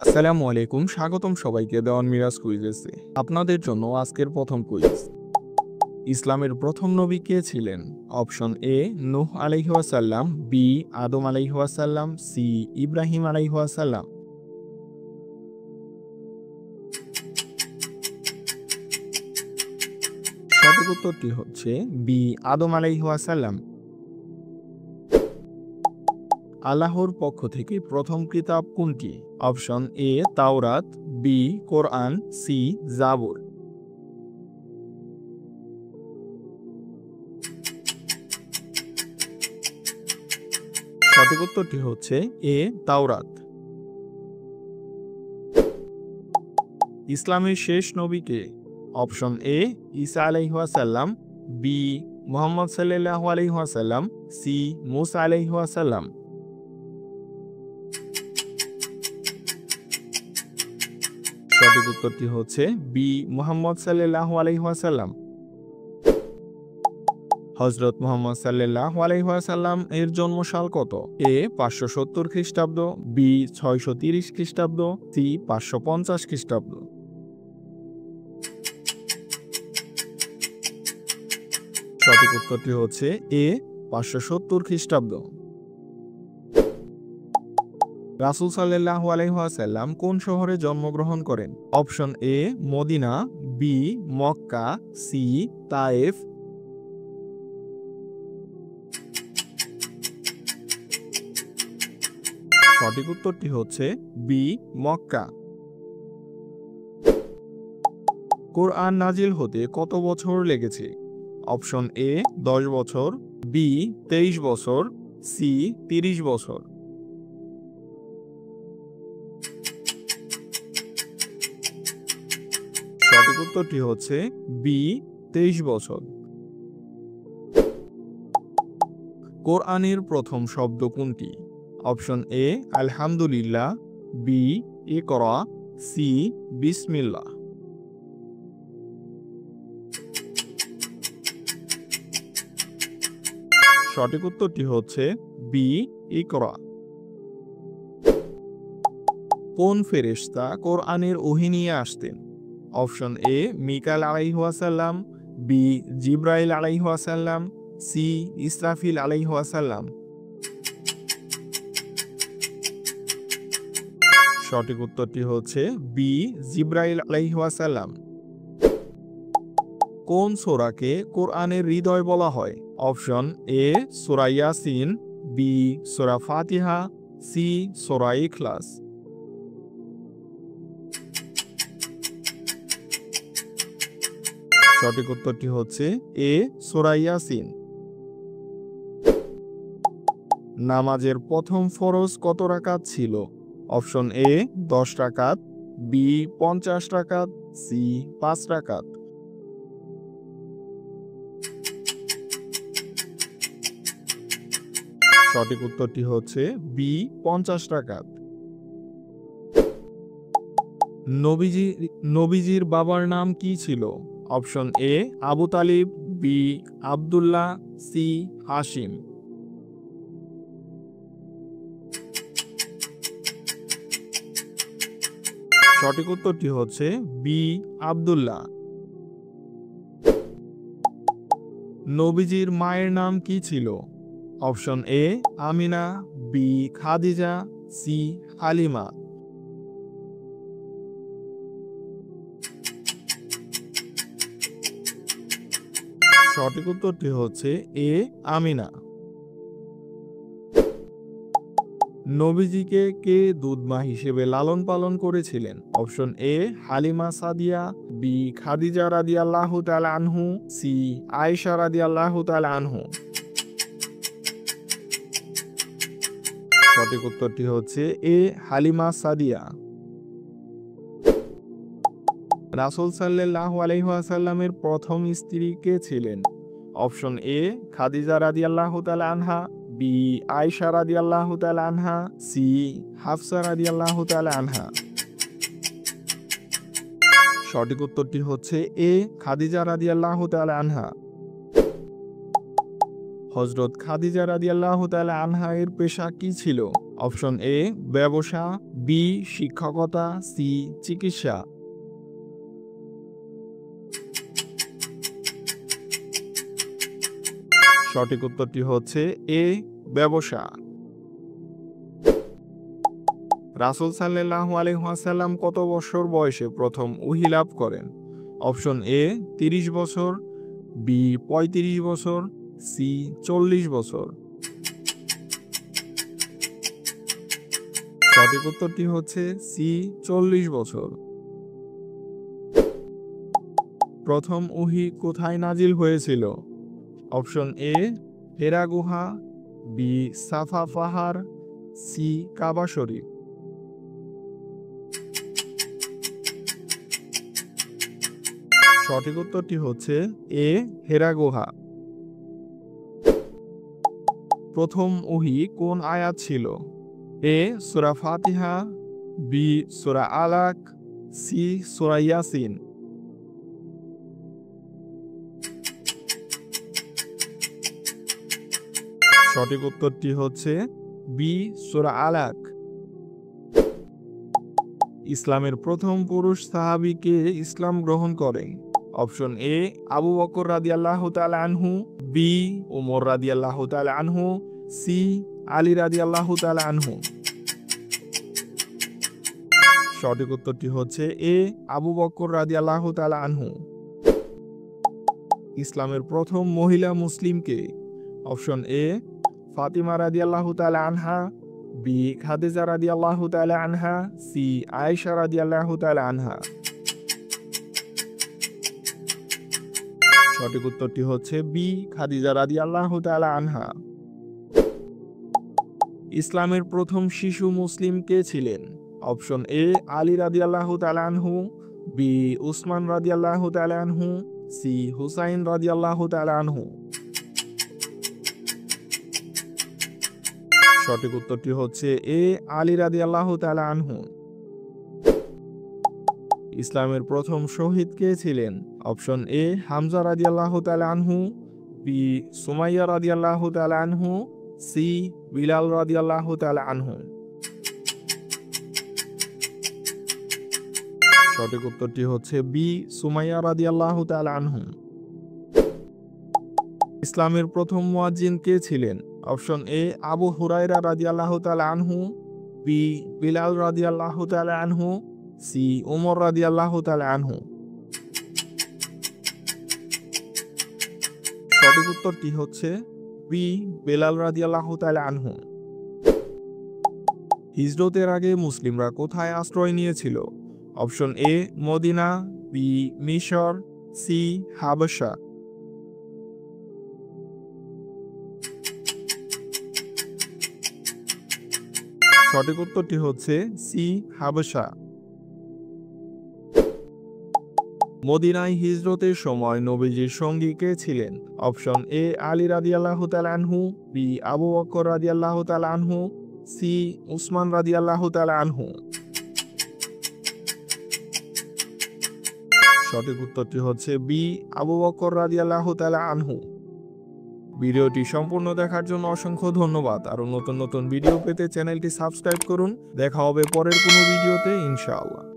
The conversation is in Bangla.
আসসালামু আলাইকুম, স্বাগতম সবাইকে দেওয়ান মিরাজ কুইজেসে। আপনাদের জন্য আজকের প্রথম কুইজ। ইসলামের প্রথম নবী কে ছিলেন? অপশন এ নূহ আলাইহি ওয়াসাল্লাম, বি আদম আলাইহি ওয়াসাল্লাম, সি ইব্রাহিম আলাইহি ওয়াসাল্লাম। সঠিক উত্তরটি হচ্ছে বি আদম আলাইহি ওয়াসাল্লাম। আল্লাহর পক্ষ থেকে প্রথম কিতাব কোনটি? অপশন এ তাওরাত, বি কোরআন, সি জাবুর। সঠিক উত্তরটি হচ্ছে এ তাওরাত। ইসলামের শেষ নবী কে? অপশন এ ঈসা আলাইহি ওয়াসাল্লাম, বি মুহাম্মদ সাল্লাল্লাহু আলাইহি ওয়াসাল্লাম, সি মুসা আলাইহি ওয়াসাল্লাম। সঠিক উত্তরটি হচ্ছে বি মুহাম্মদ সাল্লাল্লাহু আলাইহি ওয়াসাল্লাম। হযরত মুহাম্মদ সাল্লাল্লাহু আলাইহি ওয়াসাল্লাম এর জন্মসাল কত? এ 570 খ্রিস্টাব্দ, বি 630 খ্রিস্টাব্দ, সি 550 খ্রিস্টাব্দ। সঠিক উত্তরটি হচ্ছে এ 570 খ্রিস্টাব্দ। রাসূল সাল্লাল্লাহু আলাইহি ওয়াসাল্লাম কোন শহরে জন্মগ্রহণ করেন? Option A Medina, B Mecca, C Taif. সঠিক উত্তরটি হচ্ছে বি মক্কা। কোরআন নাজিল হতে কত বছর লেগেছে? অপশন এ 10 বছর, বি 23 বছর, সি 30 বছর। সঠিক উত্তরটি হচ্ছে বি 23 বছর। কোরআনের প্রথম শব্দ কোনটি? অপশন এ আলহামদুলিল্লাহ, বি ইকরা, সি বিসমিল্লাহ। সঠিক উত্তরটি হচ্ছে বি ইকরা। কোন ফেরেশতা কোরআনের ওহী নিয়ে আসতেন? অপশন এ মিকাইল আলাইহি ওয়াসাল্লাম, বি জিবরাইল আলাইহি ওয়াসাল্লাম, সি ইসরাফিল আলাইহি ওয়াসাল্লাম। সঠিক উত্তরটি হচ্ছে বি জিবরাইল আলাইহি ওয়াসাল্লাম। কোন সূরাকে কোরআনের হৃদয় বলা হয়? অপশন এ সূরা ইয়াসিন, বি সূরা ফাতিহা, সি সূরা ইখলাস। সঠিক উত্তরটি হচ্ছে এ সূরা ইয়াসিন। নামাজের প্রথম ফরজ কত রাকাত ছিল? অপশন এ 10 রাকাত, বি 50 রাকাত, সি 5 রাকাত। সঠিক উত্তরটি হচ্ছে বি 50 রাকাত। নবীজির বাবার নাম কি ছিল? Option A Abu Talib, B Abdullah, C Hashim. সঠিক উত্তরটি হচ্ছে বি আব্দুল্লাহ। নবীজির মায়ের নাম কি ছিল? Option A Amina, B Khadija, C Halima. সঠিক উত্তরটি হচ্ছে এ আমিনা। নবীজিকে কে দুধমা হিসেবে লালন পালন করেছিলেন? Option A Halima Sadia, B Khadija রাদিয়াল্লাহু তাআলা আনহু, সি আয়েশা রাদিয়াল্লাহু তাআলা আনহু। সঠিক উত্তরটি হচ্ছে এ হালিমা সাদিয়া। রাসূল সাল্লাল্লাহু আলাইহি ওয়াসাল্লামের প্রথম স্ত্রী কে ছিলেন? অপশন এ খাদিজা রাদিয়াল্লাহু তাআলা আনহা, বি আয়েশা রাদিয়াল্লাহু তাআলা আনহা, সি হাফসা রাদিয়াল্লাহু তাআলা আনহা। সঠিক উত্তরটি হচ্ছে এ খাদিজা রাদিয়াল্লাহু তাআলা আনহা। হযরত খাদিজা রাদিয়াল্লাহু তাআলা আনহা এর পেশা কি ছিল? অপশন এ ব্যবসা, বি শিক্ষকতা, সি চিকিৎসা। সঠিক উত্তরটি হচ্ছে এ ব্যবসা। রাসূল সাল্লাল্লাহু আলাইহি ওয়াসাল্লাম কত বছর বয়সে প্রথম ওহী লাভ করেন? অপশন এ 30 বছর, বি 35 বছর, সি 40 বছর। সঠিক উত্তরটি হচ্ছে সি 40 বছর। প্রথম ওহী কোথায় নাজিল হয়েছিল? অপশন এ হেরা গুহা, বি সাফা পাহাড়, সি কাবা শরীফ। সঠিক উত্তরটি হচ্ছে এ হেরা গুহা। প্রথম ওহী কোন আয়াত ছিল? এ সূরা ফাতিহা, বি সূরা আলাক, সি সূরা ইয়াসিন। সঠিক উত্তরটি হচ্ছে বি সূরা আলাক। ইসলামের প্রথম পুরুষ সাহাবী কে ইসলাম গ্রহণ করেন? অপশন এ আবু বকর রাদিয়াল্লাহু তাআলা আনহু, বি ওমর রাদিয়াল্লাহু তাআলা আনহু, সি আলী রাদিয়াল্লাহু তাআলা আনহু। সঠিক উত্তরটি হচ্ছে এ আবু বকর রাদিয়াল্লাহু তাআলা আনহু। ইসলামের প্রথম মহিলা মুসলিম কে? অপশন এ ফাতিমা রাদিয়াল্লাহু তাআলা আনহা, বি খাদিজা রাদিয়াল্লাহু তাআলা আনহা, সি আয়েশা রাদিয়াল্লাহু তাআলা আনহা। সঠিক উত্তরটি হচ্ছে বি খাদিজা রাদিয়াল্লাহু তাআলা আনহা। ইসলামের প্রথম শিশু মুসলিম কে ছিলেন? অপশন এ আলী রাদিয়াল্লাহু তাআলা আনহু, বি উসমান রাদিয়াল্লাহু তাআলা আনহু, সি হুসাইন রাদিয়াল্লাহু তাআলা আনহু। সঠিক উত্তরটি হচ্ছে এ আলী রাদিয়াল্লাহু তাআলা আনহু। ইসলামের প্রথম শহীদ কে ছিলেন? অপশন এ হামজা রাদিয়াল্লাহু তাআলা আনহু, বি সুমাইয়া রাদিয়াল্লাহু তাআলা আনহু, সি বিলাল রাদিয়াল্লাহু তাআলা আনহু। সঠিক উত্তরটি হচ্ছে বি সুমাইয়া রাদিয়াল্লাহু তাআলা আনহু। ইসলামের প্রথম মুয়াজ্জিন কে ছিলেন? অপশন এ আবু হুরায়রা রাদিয়াল্লাহু তাআলা আনহু, বি বিলাল রাদিয়াল্লাহু তাআলা আনহু, সি ওমর রাদিয়াল্লাহু তাআলা আনহু। সঠিক উত্তরটি হচ্ছে বি বিলাল রাদিয়াল্লাহু তাআলা আনহু। হিজরতের আগে মুসলিমরা কোথায় আশ্রয় নিয়েছিল? অপশন এ মদিনা, বি মিশর, সি হাবশা। সঠিক উত্তরটি হচ্ছে সি হাবশা। মদিনায় হিজরতের সময় নবীজির সঙ্গী কে ছিলেন? অপশন এ আলী রাদিয়াল্লাহু তাআলা আনহু, বি আবু বকর রাদিয়াল্লাহু তাআলা আনহু, সি উসমান রাদিয়াল্লাহু তাআলা আনহু। সঠিক উত্তরটি হচ্ছে বি আবু বকর রাদিয়াল্লাহু তাআলা আনহু। ভিডিওটি সম্পূর্ণ দেখার জন্য অসংখ্য ধন্যবাদ। আরো নতুন নতুন ভিডিও পেতে চ্যানেলটি সাবস্ক্রাইব করুন। দেখা হবে পরের কোনো ভিডিওতে ইনশাআল্লাহ।